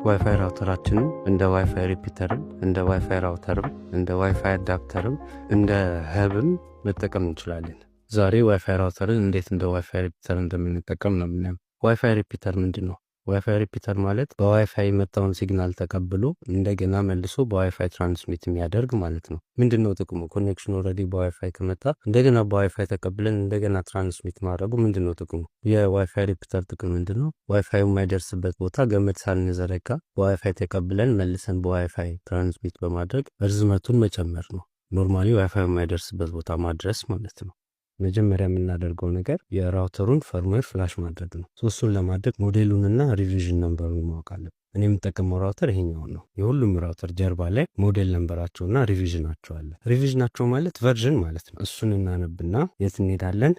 ዋይፋይ ራውተራችንን እንደ ዋይፋይ ሪፒተርም እንደ ዋይፋይ ራውተርም እንደ ዋይፋይ አዳፕተርም እንደ ሀብም መጠቀም እንችላለን። ዛሬ ዋይፋይ ራውተርን እንዴት እንደ ዋይፋይ ሪፒተር እንደምንጠቀም ነው የምናየው። ዋይፋይ ሪፒተር ምንድነው? ዋይፋይ ሪፒተር ማለት በዋይፋይ የመጣውን ሲግናል ተቀብሎ እንደገና መልሶ በዋይፋይ ትራንስሚት የሚያደርግ ማለት ነው። ምንድነው ጥቅሙ? ኮኔክሽን ኦልሬዲ በዋይፋይ ከመጣ እንደገና በዋይፋይ ተቀብለን እንደገና ትራንስሚት ማድረጉ ምንድነው ጥቅሙ? የዋይፋይ ሪፒተር ጥቅም ምንድነው? ዋይፋዩ የማይደርስበት ቦታ ገመድ ሳንዘረጋ በዋይፋይ ተቀብለን መልሰን በዋይፋይ ትራንስሚት በማድረግ ርዝመቱን መጨመር ነው። ኖርማሊ ዋይፋይ የማይደርስበት ቦታ ማድረስ ማለት ነው። መጀመሪያ የምናደርገው ነገር የራውተሩን ፈርምዌር ፍላሽ ማድረግ ነው። እሱን ለማድረግ ሞዴሉንና ሪቪዥን ነምበሩን ማወቅ አለብን። እኔ የምጠቀመው ራውተር ይሄኛው ነው። የሁሉም ራውተር ጀርባ ላይ ሞዴል ነምበራቸውና ሪቪዥናቸው አለ። ሪቪዥናቸው ማለት ቨርዥን ማለት ነው። እሱን እናነብና የት እንሄዳለን?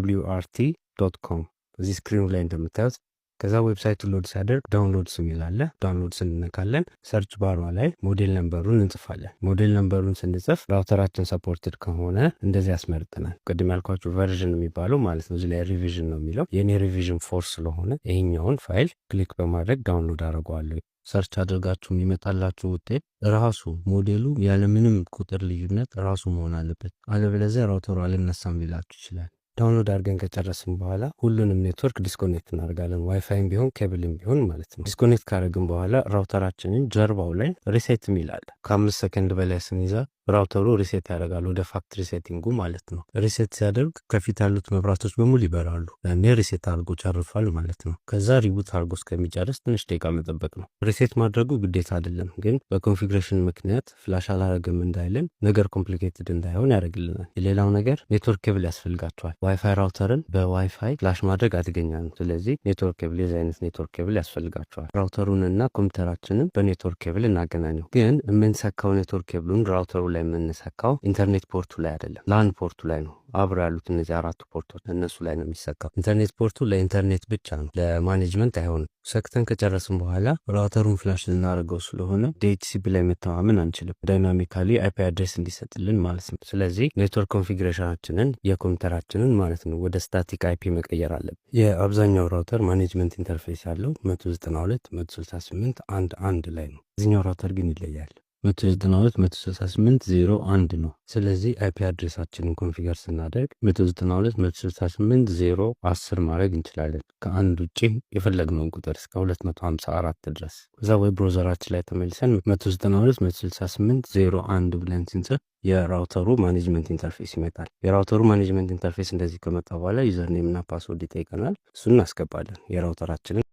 dd-wrt.com እዚህ ስክሪኑ ላይ እንደምታዩት። ከዛ ዌብሳይቱ ሎድ ሲያደርግ ዳውንሎድስ የሚል አለ። ዳውንሎድስ እንነካለን። ሰርች ባሯ ላይ ሞዴል ነምበሩን እንጽፋለን። ሞዴል ነምበሩን ስንጽፍ ራውተራችን ሰፖርትድ ከሆነ እንደዚህ ያስመርጠናል። ቅድም ያልኳችሁ ቨርዥን የሚባለው ማለት ነው። እዚህ ላይ ሪቪዥን ነው የሚለው። የኔ ሪቪዥን 4 ስለሆነ ይሄኛውን ፋይል ክሊክ በማድረግ ዳውንሎድ አደርገዋለሁ። ሰርች አድርጋችሁ የሚመጣላችሁ ውጤት ራሱ ሞዴሉ ያለምንም ቁጥር ልዩነት ራሱ መሆን አለበት። አለበለዚያ ራውተሩ አልነሳም ሊላችሁ ይችላል። ዳውንሎድ አድርገን ከጨረስን በኋላ ሁሉንም ኔትወርክ ዲስኮኔክት እናደርጋለን። ዋይፋይም ቢሆን ኬብልም ቢሆን ማለት ነው። ዲስኮኔክት ካደረግን በኋላ ራውተራችንን ጀርባው ላይ ሪሴት የሚል አለ። ከ5 ሰከንድ በላይ ስንይዛ ራውተሩ ሪሴት ያደርጋል፣ ወደ ፋክትሪ ሴቲንጉ ማለት ነው። ሪሴት ሲያደርግ ከፊት ያሉት መብራቶች በሙሉ ይበራሉ። ያኔ ሪሴት አድርጎ ጨርሷል ማለት ነው። ከዛ ሪቡት አድርጎ እስከሚጨርስ ትንሽ ደቂቃ መጠበቅ ነው። ሪሴት ማድረጉ ግዴታ አይደለም፣ ግን በኮንፊግሬሽን ምክንያት ፍላሽ አላረግም እንዳይለን ነገር ኮምፕሊኬትድ እንዳይሆን ያደርግልናል። የሌላው ነገር ኔትወርክ ኬብል ያስፈልጋቸዋል። ዋይፋይ ራውተርን በዋይፋይ ፍላሽ ማድረግ አደገኛ ነው። ስለዚህ ኔትወርክ ኬብል፣ የዚህ አይነት ኔትወርክ ኬብል ያስፈልጋቸዋል። ራውተሩንና ኮምፒውተራችንን በኔትወርክ ኬብል እናገናኘው። ግን የምንሰካው ኔትወርክ ኬብሉን ራውተሩ ላይ የምንሰካው ኢንተርኔት ፖርቱ ላይ አይደለም፣ ላን ፖርቱ ላይ ነው። አብረው ያሉት እነዚህ 4 ፖርቶች እነሱ ላይ ነው የሚሰካው። ኢንተርኔት ፖርቱ ለኢንተርኔት ብቻ ነው፣ ለማኔጅመንት አይሆንም። ሰክተን ከጨረስን በኋላ ራውተሩን ፍላሽ ልናደርገው ስለሆነ ዲኤችሲፒ ላይ መተማመን አንችልም። ዳይናሚካሊ አይፒ አድሬስ እንዲሰጥልን ማለት ነው። ስለዚህ ኔትወርክ ኮንፊግሬሽናችንን የኮምፒውተራችንን ማለት ነው ወደ ስታቲክ አይፒ መቀየር አለብን። የአብዛኛው ራውተር ማኔጅመንት ኢንተርፌስ ያለው 192.168.1.1 ላይ ነው። እዚህኛው ራውተር ግን ይለያል። 192.168.0.1 ነው። ስለዚህ አይፒ አድሬሳችንን ኮንፊገር ስናደርግ 192.168.0.10 ማድረግ እንችላለን። ከአንድ ውጭ የፈለግነውን ቁጥር እስከ 254 ድረስ። ከዛ ወይ ብሮዘራችን ላይ ተመልሰን 192.168.0.1 ብለን ስንጽፍ የራውተሩ ማኔጅመንት ኢንተርፌስ ይመጣል። የራውተሩ ማኔጅመንት ኢንተርፌስ እንደዚህ ከመጣ በኋላ ዩዘርኔም እና ፓስወርድ ይጠይቀናል። እሱን እናስገባለን የራውተራችንን